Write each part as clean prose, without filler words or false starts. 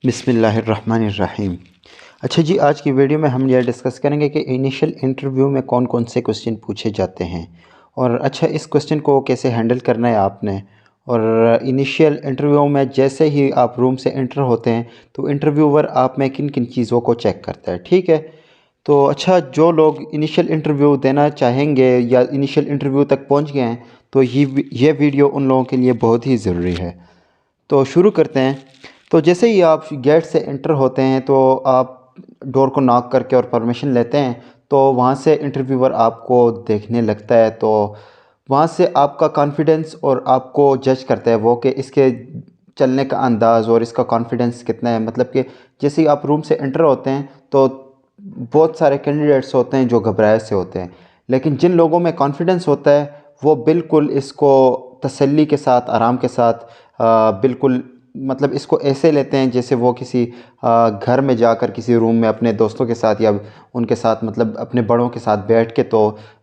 बिस्मिल्लाहिर्रहमानिर्रहीम। अच्छा जी, आज की वीडियो में हम यह डिस्कस करेंगे कि इनिशियल इंटरव्यू में कौन कौन से क्वेश्चन पूछे जाते हैं और अच्छा इस क्वेश्चन को कैसे हैंडल करना है आपने। और इनिशियल इंटरव्यू में जैसे ही आप रूम से एंटर होते हैं तो इंटरव्यूअर आप में किन किन चीज़ों को चेक करता है, ठीक है। तो अच्छा, जो लोग इनिशियल इंटरव्यू देना चाहेंगे या इनिशियल इंटरव्यू तक पहुंच गए हैं तो ये वीडियो उन लोगों के लिए बहुत ही ज़रूरी है। तो शुरू करते हैं। तो जैसे ही आप गेट से एंटर होते हैं तो आप डोर को नॉक करके और परमिशन लेते हैं तो वहाँ से इंटरव्यूअर आपको देखने लगता है। तो वहाँ से आपका कॉन्फिडेंस और आपको जज करता है वो कि इसके चलने का अंदाज़ और इसका कॉन्फिडेंस कितना है। मतलब कि जैसे ही आप रूम से एंटर होते हैं तो बहुत सारे कैंडिडेट्स होते हैं जो घबराए से होते हैं, लेकिन जिन लोगों में कॉन्फिडेंस होता है वो बिल्कुल इसको तसल्ली के साथ, आराम के साथ बिल्कुल मतलब इसको ऐसे लेते हैं जैसे वो किसी घर में जाकर किसी रूम में अपने दोस्तों के साथ या उनके साथ मतलब अपने बड़ों के साथ बैठ के तो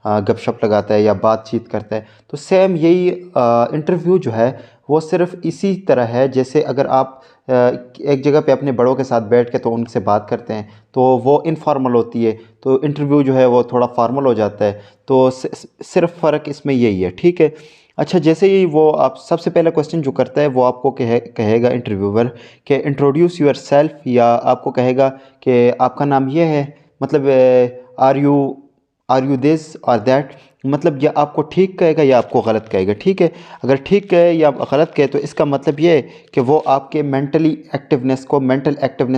गपशप लगाता है या बातचीत करता है। तो सेम यही इंटरव्यू जो है वो सिर्फ इसी तरह है जैसे अगर आप एक जगह पे अपने बड़ों के साथ बैठ के तो उनसे बात करते हैं तो वो इनफॉर्मल होती है, तो इंटरव्यू जो है वो थोड़ा फॉर्मल हो जाता है। तो सिर्फ फ़र्क इसमें यही है, ठीक है। अच्छा, जैसे ही वो आप सबसे पहला क्वेश्चन जो करता है वो आपको कहेगा इंटरव्यूअर कि इंट्रोड्यूस योर सेल्फ, या आपको कहेगा कि आपका नाम ये है, मतलब are you are you this और दैट। मतलब या आपको ठीक कहेगा या आपको गलत कहेगा, ठीक है। अगर ठीक कहे या गलत कहे तो इसका मतलब ये है कि वो आपके मेंटल एक्टिवनेस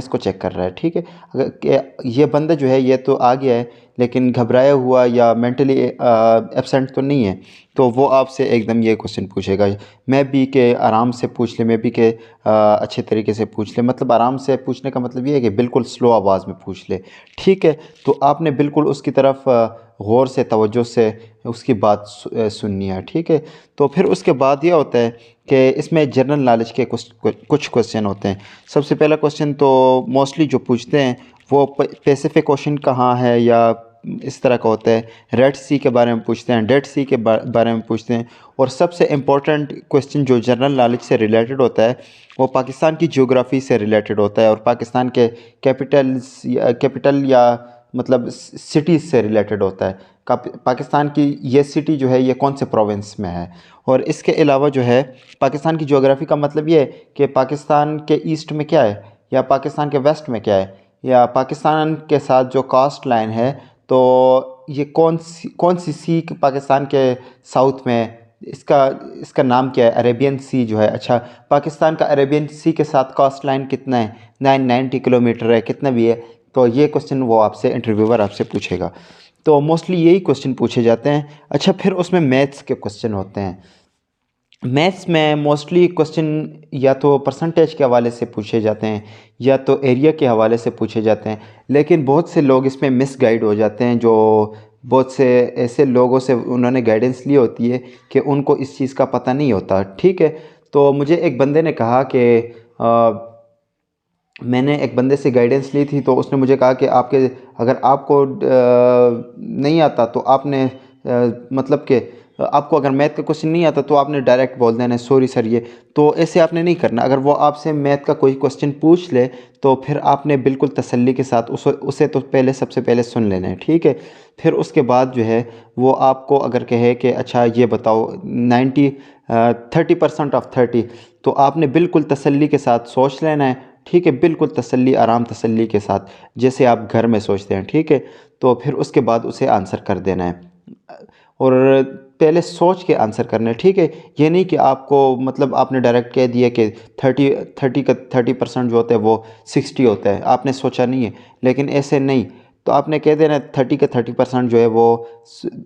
को चेक कर रहा है, ठीक है। अगर ये बंदा जो है ये तो आ गया है लेकिन घबराया हुआ या मेंटली एब्सेंट तो नहीं है, तो वो आपसे एकदम ये क्वेश्चन पूछेगा। मैं भी के आराम से पूछ ले, मैं भी के अच्छे तरीके से पूछ ले। मतलब आराम से पूछने का मतलब ये है कि बिल्कुल स्लो आवाज़ में पूछ ले, ठीक है। तो आपने बिल्कुल उसकी तरफ गौर से, तवज्जो से उसकी बात सुननी है, ठीक है। तो फिर उसके बाद ये होता है कि इसमें जनरल नॉलेज के कुछ क्वेश्चन होते हैं। सबसे पहला क्वेश्चन तो मोस्टली जो पूछते हैं वो पैसिफिक ओशन कहाँ है या इस तरह का होता है। रेड सी के बारे में पूछते हैं, डेड सी के बारे में पूछते हैं। और सबसे इम्पोर्टेंट क्वेश्चन जो जनरल नॉलेज से रिलेटेड होता है वो पाकिस्तान की ज्योग्राफी से रिलेटेड होता है और पाकिस्तान के कैपिटल या मतलब सिटीज़ से रिलेटेड होता है। पाकिस्तान की ये सिटी जो है ये कौन से प्रोविंस में है। और इसके अलावा जो है पाकिस्तान की ज्योग्राफी का मतलब ये है कि पाकिस्तान के ईस्ट में क्या है या पाकिस्तान के वेस्ट में क्या है, या पाकिस्तान के साथ जो कास्ट लाइन है तो ये कौन सी सी पाकिस्तान के साउथ में है, इसका इसका नाम क्या है। अरेबियन सी जो है, अच्छा पाकिस्तान का अरेबियन सी के साथ कास्ट लाइन कितना है, 990 किलोमीटर है, कितना भी है। तो ये क्वेश्चन वो आपसे इंटरव्यूअर आपसे पूछेगा। तो मोस्टली यही क्वेश्चन पूछे जाते हैं। अच्छा, फिर उसमें मैथ्स के क्वेश्चन होते हैं। मैथ्स में मोस्टली क्वेश्चन या तो परसेंटेज के हवाले से पूछे जाते हैं या तो एरिया के हवाले से पूछे जाते हैं, लेकिन बहुत से लोग इसमें मिसगाइड हो जाते हैं। जो बहुत से ऐसे लोगों से उन्होंने गाइडेंस ली होती है कि उनको इस चीज़ का पता नहीं होता, ठीक है। तो मुझे एक बंदे ने कहा कि मैंने एक बंदे से गाइडेंस ली थी तो उसने मुझे कहा कि अगर आपको नहीं आता तो आपने मतलब कि आपको अगर मैथ का क्वेश्चन नहीं आता तो आपने डायरेक्ट बोल देना सॉरी सर ये। तो ऐसे आपने नहीं करना। अगर वो आपसे मैथ का कोई क्वेश्चन पूछ ले तो फिर आपने बिल्कुल तसल्ली के साथ उसे तो सबसे पहले सुन लेना है, ठीक है। फिर उसके बाद जो है वो आपको अगर कहे कि अच्छा ये बताओ 30% ऑफ 30, तो आपने बिल्कुल तसल्ली के साथ सोच लेना है, ठीक है। बिल्कुल तसल्ली, आराम तसल्ली के साथ जैसे आप घर में सोचते हैं, ठीक है। तो फिर उसके बाद उसे आंसर कर देना है और पहले सोच के आंसर करना है, ठीक है। ये नहीं कि आपको मतलब आपने डायरेक्ट कह दिया कि 30% जो होता है वो 60 होता है, आपने सोचा नहीं है। लेकिन ऐसे नहीं, तो आपने कह देना 30% जो है वो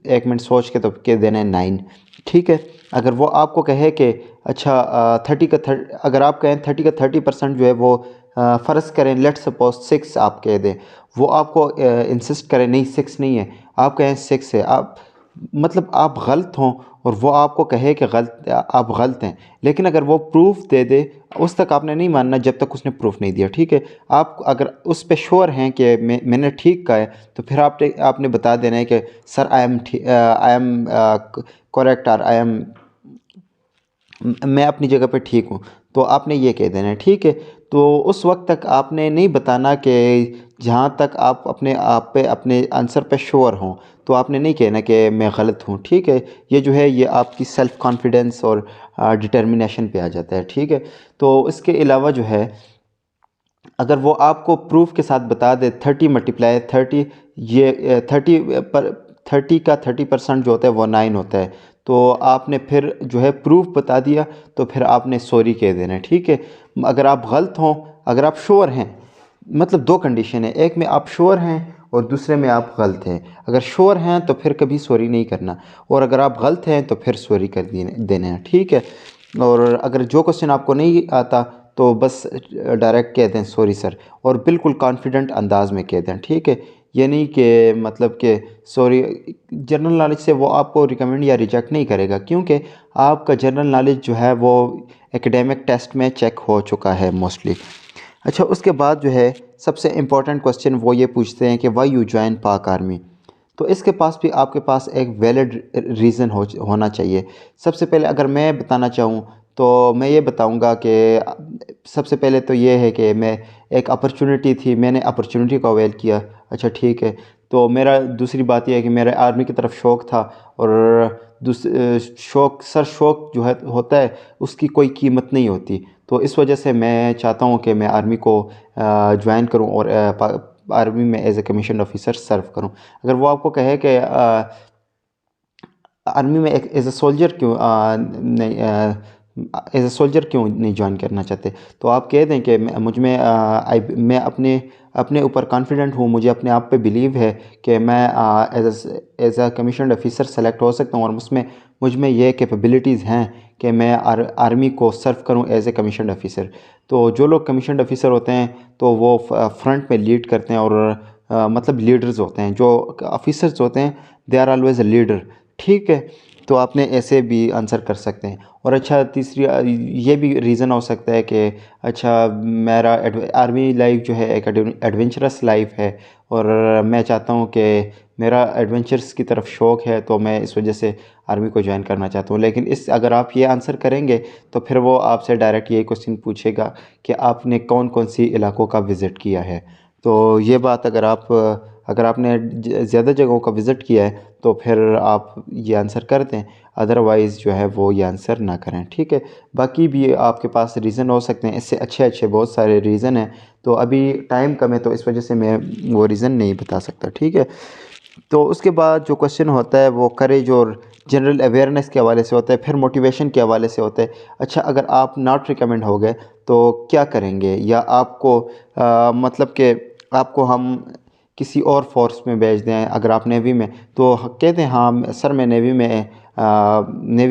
1 मिनट सोच के तो कह देना है 9, ठीक है। अगर वो आपको कहे कि अच्छा अगर आप कहें 30% जो है वो फ़र्ज़ करें लेट सपोज 6 आप कह दें, वो आपको इंसिस्ट करें नहीं 6 नहीं है, आप कहें 6 है, आप मतलब आप गलत हों और वो आपको कहे कि आप गलत हैं, लेकिन अगर वो प्रूफ दे दे उस तक आपने नहीं मानना जब तक उसने प्रूफ नहीं दिया, ठीक है। आप अगर उस पे श्योर हैं कि मैंने ठीक कहा है तो फिर आपने बता देना है कि सर आई एम करेक्ट और मैं अपनी जगह पे ठीक हूँ। तो आपने ये कह देना है, ठीक है। तो उस वक्त तक आपने नहीं बताना कि जहाँ तक आप अपने आप पे अपने आंसर पे श्योर हों, तो आपने नहीं कहना कि मैं गलत हूँ, ठीक है। ये जो है ये आपकी सेल्फ़ कॉन्फिडेंस और डिटर्मिनेशन पे आ जाता है, ठीक है। तो इसके अलावा जो है, अगर वो आपको प्रूफ के साथ बता दे 30 मल्टीप्लाई 30, ये 30 पर 30 का 30% जो होता है वो 9 होता है। तो आपने फिर जो है प्रूफ बता दिया, तो फिर आपने सॉरी कह देना है, ठीक है। अगर आप गलत हों, अगर आप श्योर हैं, मतलब दो कंडीशन है, एक में आप श्योर हैं और दूसरे में आप गलत हैं। अगर श्योर हैं तो फिर कभी सॉरी नहीं करना, और अगर आप गलत हैं तो फिर सॉरी कर देना है, ठीक है। और अगर जो क्वेश्चन आपको नहीं आता तो बस डायरेक्ट कह दें सॉरी सर, और बिल्कुल कॉन्फिडेंट अंदाज में कह दें, ठीक है। ये नहीं कि मतलब कि सॉरी, जनरल नॉलेज से वो आपको रिकमेंड या रिजेक्ट नहीं करेगा, क्योंकि आपका जनरल नॉलेज जो है वो एकेडमिक टेस्ट में चेक हो चुका है मोस्टली। अच्छा, उसके बाद जो है सबसे इम्पोर्टेंट क्वेश्चन वो ये पूछते हैं कि वाई यू ज्वाइन पाक आर्मी। तो इसके पास भी आपके पास एक वैलिड रीज़न होना चाहिए। सबसे पहले अगर मैं बताना चाहूँ तो मैं ये बताऊँगा कि सबसे पहले तो ये है कि मैं एक अपॉर्चुनिटी थी, मैंने अपॉर्चुनिटी को अवेल किया। अच्छा ठीक है। तो मेरा दूसरी बात यह है कि मेरा आर्मी की तरफ शौक़ था, और शौक़ जो है होता है उसकी कोई कीमत नहीं होती। तो इस वजह से मैं चाहता हूँ कि मैं आर्मी को ज्वाइन करूँ और आर्मी में एज ए कमीशन ऑफिसर सर्व करूँ। अगर वो आपको कहे कि आर्मी में एक एज ए सोल्जर क्यों नहीं एज ए सोल्जर क्यों नहीं ज्वाइन करना चाहते, तो आप कह दें कि मैं अपने ऊपर कॉन्फिडेंट हूँ, मुझे अपने आप पे बिलीव है कि मैं as a commission officer select हो सकता हूँ, और मुझ में ये कैपेबिलिटीज़ हैं कि मैं आर्मी को सर्व करूँ एज ए कमीशन ऑफिसर। तो जो लोग कमीशन ऑफिसर होते हैं तो वो फ्रंट में लीड करते हैं, और मतलब लीडर्स होते हैं। जो ऑफिसर्स होते हैं they are always a leader, ठीक है। तो आपने ऐसे भी आंसर कर सकते हैं। और अच्छा, तीसरी ये भी रीज़न हो सकता है कि अच्छा मेरा आर्मी लाइफ जो है एक एडवेंचरस लाइफ है, और मैं चाहता हूँ कि मेरा एडवेंचर्स की तरफ शौक़ है, तो मैं इस वजह से आर्मी को ज्वाइन करना चाहता हूँ। लेकिन अगर आप ये आंसर करेंगे तो फिर वो आपसे डायरेक्ट यही क्वेश्चन पूछेगा कि आपने कौन कौन सी इलाकों का विज़िट किया है। तो ये बात अगर आपने ज़्यादा जगहों का विज़िट किया है तो फिर आप ये आंसर कर दें, अदरवाइज़ जो है वो ये आंसर ना करें, ठीक है। बाकी भी आपके पास रीज़न हो सकते हैं, इससे अच्छे बहुत सारे रीज़न हैं। तो अभी टाइम कम है तो इस वजह से मैं वो रीज़न नहीं बता सकता, ठीक है। तो उसके बाद जो क्वेश्चन होता है वो करेज और जनरल अवेयरनेस के हवाले से होता है, फिर मोटिवेशन के हवाले से होता है। अच्छा, अगर आप नॉट रिकमेंड हो गए तो क्या करेंगे, या आपको मतलब कि आपको हम किसी और फोर्स में भेज दें, अगर आप नेवी में, तो कहते हैं हाँ सर मैं नेवी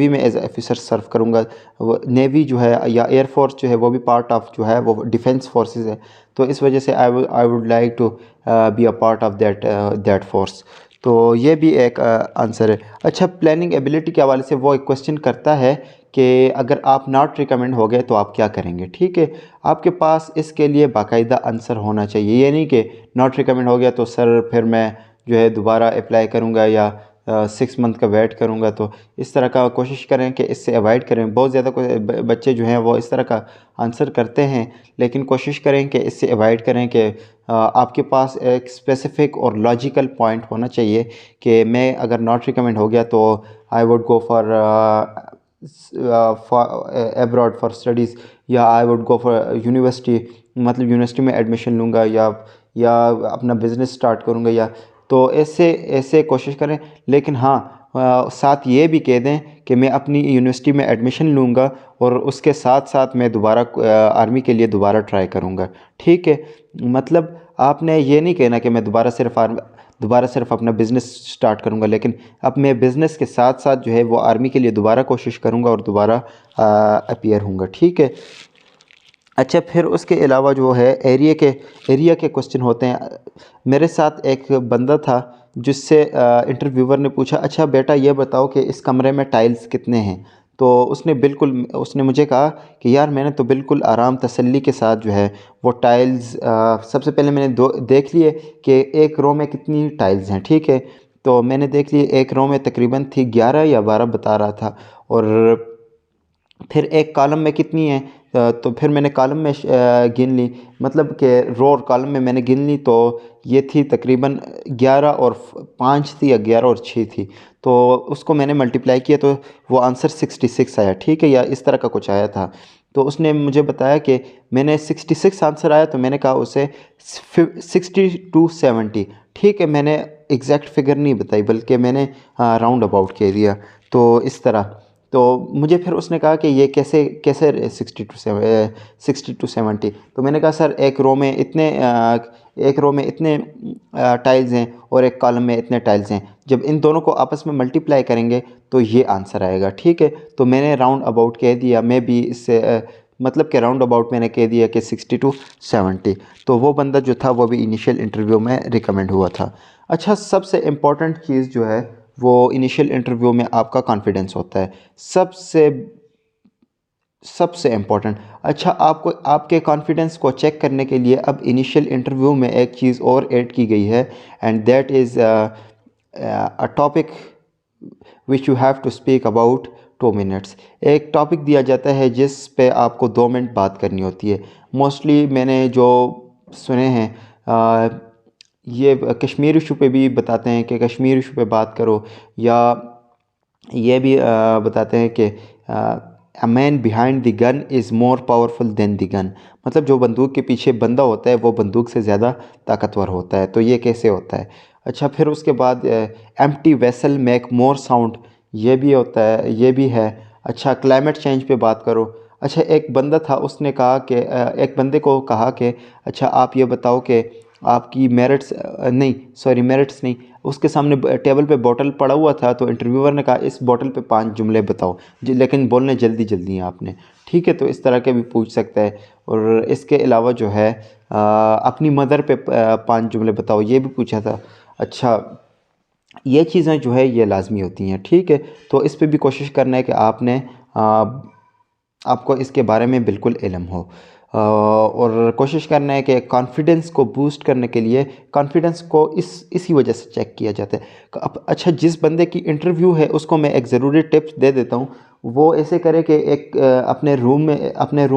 में एज ऑफिसर सर्व करूँगा। वो नेवी जो है या एयरफोर्स जो है वो भी पार्ट ऑफ जो है वो डिफेंस फोर्सेस है, तो इस वजह से I would like to be a part of that force. तो ये भी एक आंसर है। अच्छा, प्लानिंग एबिलिटी के हवाले से वो एक क्वेश्चन करता है कि अगर आप नॉट रिकमेंड हो गए तो आप क्या करेंगे, ठीक है। आपके पास इसके लिए बाकायदा आंसर होना चाहिए। ये नहीं कि नॉट रिकमेंड हो गया तो सर फिर मैं जो है दोबारा अप्लाई करूँगा या 6 मंथ का वेट करूँगा। तो इस तरह का कोशिश करें कि इससे अवॉइड करें। बहुत ज़्यादा बच्चे जो हैं वो इस तरह का आंसर करते हैं, लेकिन कोशिश करें कि इससे अवॉइड करें कि आपके पास एक स्पेसिफ़िक और लॉजिकल पॉइंट होना चाहिए कि मैं अगर नॉट रिकमेंड हो गया तो I would go for abroad for studies, या I would go for university, मतलब यूनिवर्सिटी में एडमिशन लूँगा या अपना बिज़नेस स्टार्ट करूँगा, या तो ऐसे ऐसे कोशिश करें। लेकिन हाँ, साथ ये भी कह दें कि मैं अपनी यूनिवर्सिटी में एडमिशन लूँगा और उसके साथ साथ मैं दोबारा आर्मी के लिए दोबारा ट्राई करूँगा, ठीक है। मतलब आपने ये नहीं कहना कि मैं दोबारा सिर्फ अपना बिज़नेस स्टार्ट करूँगा, लेकिन अब मैं बिज़नेस के साथ साथ जो है वो आर्मी के लिए दोबारा कोशिश करूँगा और दोबारा अपीयर होऊंगा, ठीक है। अच्छा, फिर उसके अलावा जो है एरिया के क्वेश्चन होते हैं। मेरे साथ एक बंदा था जिससे इंटरव्यूअर ने पूछा, अच्छा बेटा ये बताओ कि इस कमरे में टाइल्स कितने हैं। तो उसने मुझे कहा कि यार मैंने तो बिल्कुल आराम तसल्ली के साथ जो है वो टाइल्स सबसे पहले मैंने देख लिए कि एक रो में कितनी टाइल्स हैं, ठीक है। तो मैंने देख लिए एक रो में तकरीबन थी 11 या 12 बता रहा था, और फिर एक कॉलम में कितनी है तो फिर मैंने कॉलम में गिन ली, मतलब कि रो और कॉलम में मैंने गिन ली, तो ये थी तकरीबन 11 और 5 थी या 11 और 6 थी। तो उसको मैंने मल्टीप्लाई किया तो वो आंसर 66 आया, ठीक है, या इस तरह का कुछ आया था। तो उसने मुझे बताया कि मैंने 66 आंसर आया, तो मैंने कहा उसे 60 to 70, ठीक है। मैंने एग्जैक्ट फिगर नहीं बताई, बल्कि मैंने राउंड अबाउट कह दिया। तो इस तरह, तो मुझे फिर उसने कहा कि ये कैसे कैसे 60 to 70। तो मैंने कहा सर एक रो में इतने टाइल्स हैं और एक कॉलम में इतने टाइल्स हैं, जब इन दोनों को आपस में मल्टीप्लाई करेंगे तो ये आंसर आएगा, ठीक है। तो मैंने राउंड अबाउट कह दिया, मैं भी इससे मतलब कि राउंड अबाउट मैंने कह दिया कि 60 to 70। तो वो बंदा जो था वो भी इनिशियल इंटरव्यू में रिकमेंड हुआ था। अच्छा, सबसे इम्पॉर्टेंट चीज़ जो है वो इनिशियल इंटरव्यू में आपका कॉन्फिडेंस होता है, सबसे सबसे इम्पॉर्टेंट। अच्छा, आपको आपके कॉन्फिडेंस को चेक करने के लिए अब इनिशियल इंटरव्यू में एक चीज़ और ऐड की गई है, and that is a topic which you have to speak about 2 minutes. एक टॉपिक दिया जाता है जिस पे आपको 2 मिनट बात करनी होती है। मोस्टली मैंने जो सुने हैं, ये कश्मीर इशू पे भी बताते हैं कि कश्मीर इशू पे बात करो, या ये भी बताते हैं कि a man behind the gun is more powerful than the gun, मतलब जो बंदूक के पीछे बंदा होता है वो बंदूक से ज़्यादा ताकतवर होता है। तो ये कैसे होता है? अच्छा, फिर उसके बाद empty vessel make more sound, ये भी होता है, ये भी है। अच्छा, क्लाइमेट चेंज पे बात करो। अच्छा, एक बंदा था, उसने कहा कि एक बंदे को कहा कि अच्छा आप ये बताओ कि आपकी मेरिट्स नहीं, सॉरी मेरिट्स नहीं, उसके सामने टेबल पे बॉटल पड़ा हुआ था, तो इंटरव्यूअर ने कहा इस बॉटल पे 5 जुमले बताओ लेकिन बोलने जल्दी जल्दी हैं आपने, ठीक है। तो इस तरह के भी पूछ सकता है। और इसके अलावा जो है अपनी मदर पे 5 जुमले बताओ, ये भी पूछा था। अच्छा, ये चीज़ें जो है ये लाजमी होती हैं, ठीक है। तो इस पे भी कोशिश करना है कि आपको इसके बारे में बिल्कुल इल्म हो, और कोशिश करना है कि कॉन्फिडेंस को बूस्ट करने के लिए कॉन्फिडेंस को इसी वजह से चेक किया जाता है। अच्छा, जिस बंदे की इंटरव्यू है उसको मैं एक ज़रूरी टिप्स दे देता हूँ। वो ऐसे करे कि एक अपने रूम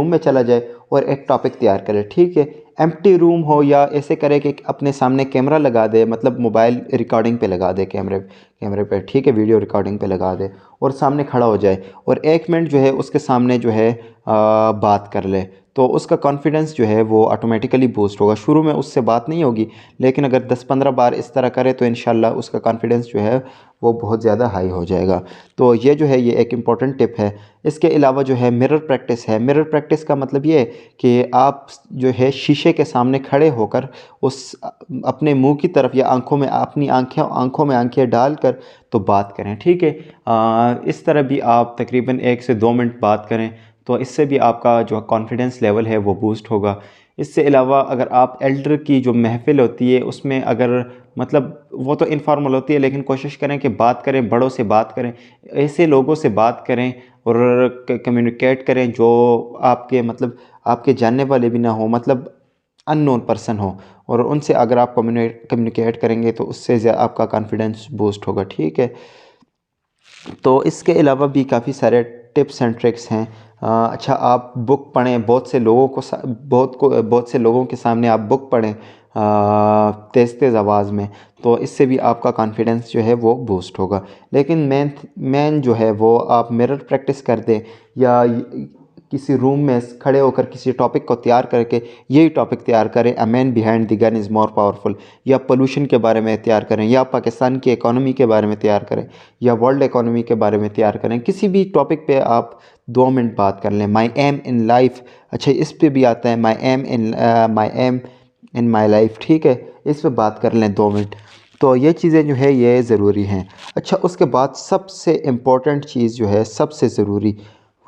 में चला जाए और एक टॉपिक तैयार करे, ठीक है। एम्प्टी रूम हो, या ऐसे करे कि अपने सामने कैमरा लगा दे, मतलब मोबाइल रिकॉर्डिंग पे लगा दे, कैमरे पे, ठीक है, वीडियो रिकॉर्डिंग पे लगा दे और सामने खड़ा हो जाए और 1 मिनट जो है उसके सामने जो है बात कर ले, तो उसका कॉन्फिडेंस जो है वो ऑटोमेटिकली बूस्ट होगा। शुरू में उससे बात नहीं होगी, लेकिन अगर 10-15 बार इस तरह करे तो इंशाल्लाह उसका कॉन्फिडेंस जो है वो बहुत ज़्यादा हाई हो जाएगा। तो ये जो है ये एक इम्पॉर्टेंट टिप है। इसके अलावा जो है मिरर प्रैक्टिस है। मिरर प्रैक्टिस का मतलब ये है कि आप जो है शीशे के सामने खड़े होकर उस अपने मुंह की तरफ या आंखों में अपनी आंखों में आंखें डालकर तो बात करें, ठीक है। इस तरह भी आप तकरीबन 1 से 2 मिनट बात करें, तो इससे भी आपका जो कॉन्फिडेंस लेवल है वो बूस्ट होगा। इससे अलावा अगर आप एल्डर की जो महफ़िल होती है उसमें अगर, मतलब वो तो इनफॉर्मल होती है, लेकिन कोशिश करें कि बात करें, बड़ों से बात करें, ऐसे लोगों से बात करें और कम्युनिकेट करें जो आपके, मतलब आपके जानने वाले भी ना हो, मतलब अननोन पर्सन हो, और उनसे अगर आप कम्युनिकेट करेंगे तो उससे आपका कॉन्फिडेंस बूस्ट होगा, ठीक है। तो इसके अलावा भी काफ़ी सारे टिप्स एंड ट्रिक्स हैं। अच्छा, आप बुक पढ़ें, बहुत से लोगों के सामने आप बुक पढ़ें तेज़ तेज़ आवाज़ में, तो इससे भी आपका कॉन्फिडेंस जो है वो बूस्ट होगा। लेकिन मेन जो है वो आप मिरर प्रैक्टिस कर दें, या किसी रूम में खड़े होकर किसी टॉपिक को तैयार करके यही टॉपिक तैयार करें, a man behind the gun is more powerful, या पोल्यूशन के बारे में तैयार करें, या पाकिस्तान की इकोनॉमी के बारे में तैयार करें, या वर्ल्ड इकोनॉमी के बारे में तैयार करें। किसी भी टॉपिक पे आप 2 मिनट बात कर लें। माई एम इन लाइफ, अच्छा इस पे भी आता है, माई एम इन माई लाइफ, ठीक है, इस पे बात कर लें 2 मिनट। तो ये चीज़ें जो है ये ज़रूरी हैं। अच्छा, उसके बाद सबसे इम्पोर्टेंट चीज़ जो है, सबसे ज़रूरी,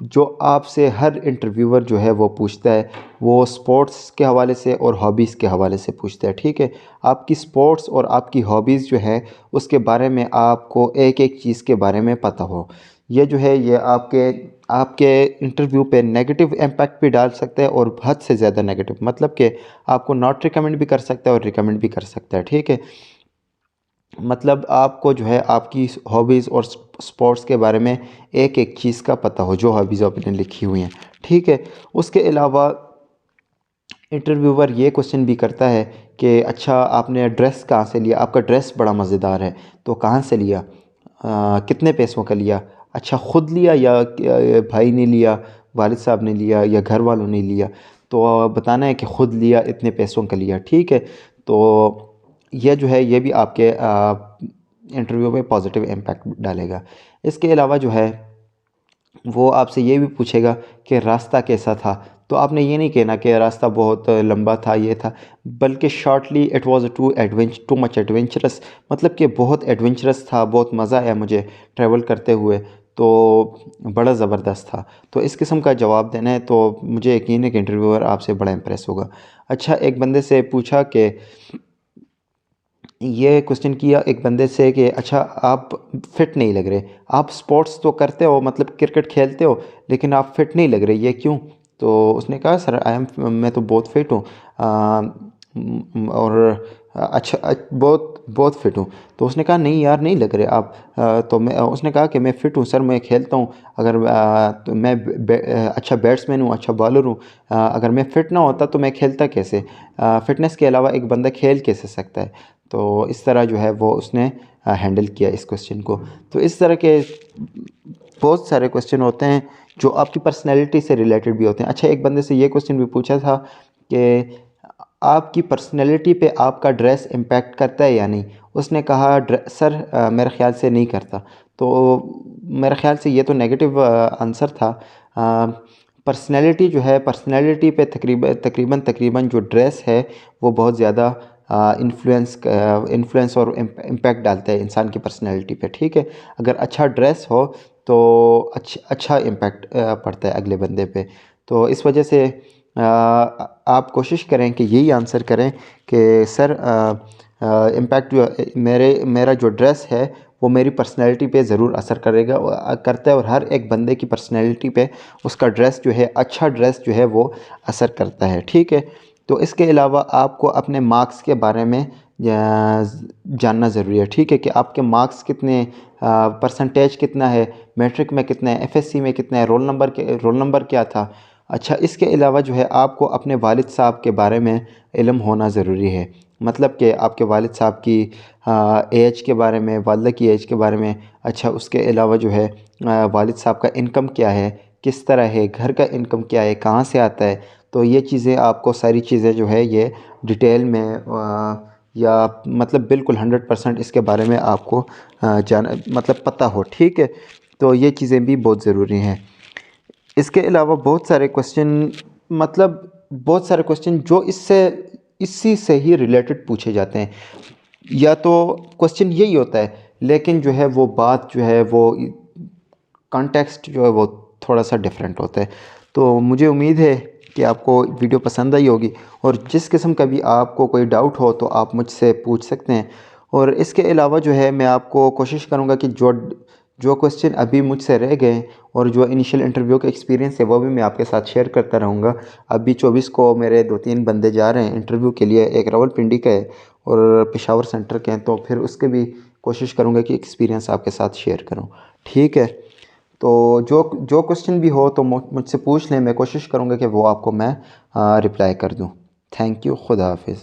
जो आपसे हर इंटरव्यूअर जो है वो पूछता है, वो स्पोर्ट्स के हवाले से और हॉबीज़ के हवाले से पूछता है, ठीक है। आपकी स्पोर्ट्स और आपकी हॉबीज़ जो है उसके बारे में आपको एक एक चीज़ के बारे में पता हो। ये जो है ये आपके इंटरव्यू पे नेगेटिव इम्पैक्ट भी डाल सकता है, और हद से ज़्यादा नेगेटिव, मतलब कि आपको नॉट रिकमेंड भी कर सकता है और रिकमेंड भी कर सकता है, ठीक है। मतलब आपको जो है आपकी हॉबीज़ और स्पोर्ट्स के बारे में एक एक चीज़ का पता हो, जो हॉबीज़ आपने लिखी हुई हैं, ठीक है। उसके अलावा इंटरव्यूअर ये क्वेश्चन भी करता है कि अच्छा आपने ड्रेस कहाँ से लिया, आपका ड्रेस बड़ा मज़ेदार है तो कहाँ से लिया, कितने पैसों का लिया, अच्छा ख़ुद लिया या भाई ने लिया, वालिद साहब ने लिया या घर वालों ने लिया। तो बताना है कि ख़ुद लिया, इतने पैसों का लिया, ठीक है। तो ये जो है ये भी आपके इंटरव्यू में पॉजिटिव इम्पैक्ट डालेगा। इसके अलावा जो है वो आपसे ये भी पूछेगा कि रास्ता कैसा था, तो आपने ये नहीं कहना कि रास्ता बहुत लंबा था, ये था, बल्कि shortly it was too much adventurous, मतलब कि बहुत एडवेंचरस था, बहुत मज़ा आया मुझे ट्रैवल करते हुए, तो बड़ा ज़बरदस्त था। तो इस किस्म का जवाब देना है, तो मुझे यकीन है कि इंटरव्यूअर आपसे बड़ा इम्प्रेस होगा। अच्छा, एक बंदे से पूछा कि ये क्वेश्चन किया एक बंदे से कि अच्छा आप फ़िट नहीं लग रहे, आप स्पोर्ट्स तो करते हो, मतलब क्रिकेट खेलते हो, लेकिन आप फ़िट नहीं लग रहे, ये क्यों? तो उसने कहा सर मैं तो बहुत फ़िट हूँ, और अच्छा बहुत बहुत फ़िट हूँ। तो उसने कहा नहीं यार नहीं लग रहे आप। तो उसने कहा कि मैं फ़िट हूँ सर, मैं खेलता हूँ, अगर तो मैं अच्छा बैट्समैन हूँ, अच्छा बॉलर हूँ, अगर मैं फ़िट ना होता तो मैं खेलता कैसे? फ़िटनेस के अलावा एक बंदा खेल कैसे सकता है? तो इस तरह जो है वो उसने हैंडल किया इस क्वेश्चन को। तो इस तरह के बहुत सारे क्वेश्चन होते हैं जो आपकी पर्सनैलिटी से रिलेटेड भी होते हैं। अच्छा, एक बंदे से ये क्वेश्चन भी पूछा था कि आपकी पर्सनैलिटी पे आपका ड्रेस इम्पैक्ट करता है या नहीं? उसने कहा सर मेरे ख़्याल से नहीं करता। तो मेरे ख़्याल से ये तो नेगेटिव आंसर था। पर्सनैलिटी जो है, पर्सनैलिटी पे तकरीबन जो ड्रेस है वो बहुत ज़्यादा इन्फ्लुएंस और इम्पैक्ट डालता है इंसान की पर्सनैलिटी पे, ठीक है। अगर अच्छा ड्रेस हो तो अच्छा इम्पैक्ट पड़ता है अगले बंदे पे। तो इस वजह से आप कोशिश करें कि यही आंसर करें कि सर इम्पैक्ट जो मेरा जो ड्रेस है वो मेरी पर्सनैलिटी पे ज़रूर असर करेगा, करता है, और हर एक बंदे की पर्सनैलिटी पे उसका ड्रेस जो है, अच्छा ड्रेस जो है वो असर करता है, ठीक है। तो इसके अलावा आपको अपने मार्क्स के बारे में जानना ज़रूरी है, ठीक है, कि आपके मार्क्स कितने, परसेंटेज कितना है, मैट्रिक में कितना है, एफएससी में कितना है, रोल नंबर क्या था। अच्छा, इसके अलावा जो है आपको अपने वालिद साहब के बारे में इल्म होना ज़रूरी है, मतलब कि आपके वालिद साहब की एज के बारे में, वालिदा की एज के बारे में। अच्छा, उसके अलावा जो है वालिद साहब का इनकम क्या है, किस तरह है, घर का इनकम क्या है, कहाँ से आता है। तो ये चीज़ें आपको, सारी चीज़ें जो है ये डिटेल में या मतलब बिल्कुल 100% इसके बारे में आपको मतलब पता हो, ठीक है। तो ये चीज़ें भी बहुत ज़रूरी हैं। इसके अलावा बहुत सारे क्वेश्चन, मतलब बहुत सारे क्वेश्चन जो इसी से ही रिलेटेड पूछे जाते हैं, या तो क्वेश्चन यही होता है, लेकिन जो है वो बात जो है वो कॉन्टेक्स्ट जो है वो थोड़ा सा डिफरेंट होता है। तो मुझे उम्मीद है कि आपको वीडियो पसंद आई होगी, और जिस किस्म का भी आपको कोई डाउट हो तो आप मुझसे पूछ सकते हैं। और इसके अलावा जो है मैं आपको कोशिश करूँगा कि जो जो क्वेश्चन अभी मुझसे रह गए और जो इनिशियल इंटरव्यू का एक्सपीरियंस है वो भी मैं आपके साथ शेयर करता रहूँगा। अभी 24 को मेरे 2-3 बंदे जा रहे हैं इंटरव्यू के लिए, एक रावलपिंडी का है और पेशावर सेंटर के हैं, तो फिर उसके भी कोशिश करूँगा कि एक्सपीरियंस आपके साथ शेयर करूँ, ठीक है। तो जो जो क्वेश्चन भी हो तो मुझसे पूछ लें, मैं कोशिश करूँगा कि वो आपको मैं रिप्लाई कर दूँ। थैंक यू, खुदा हाफिज़।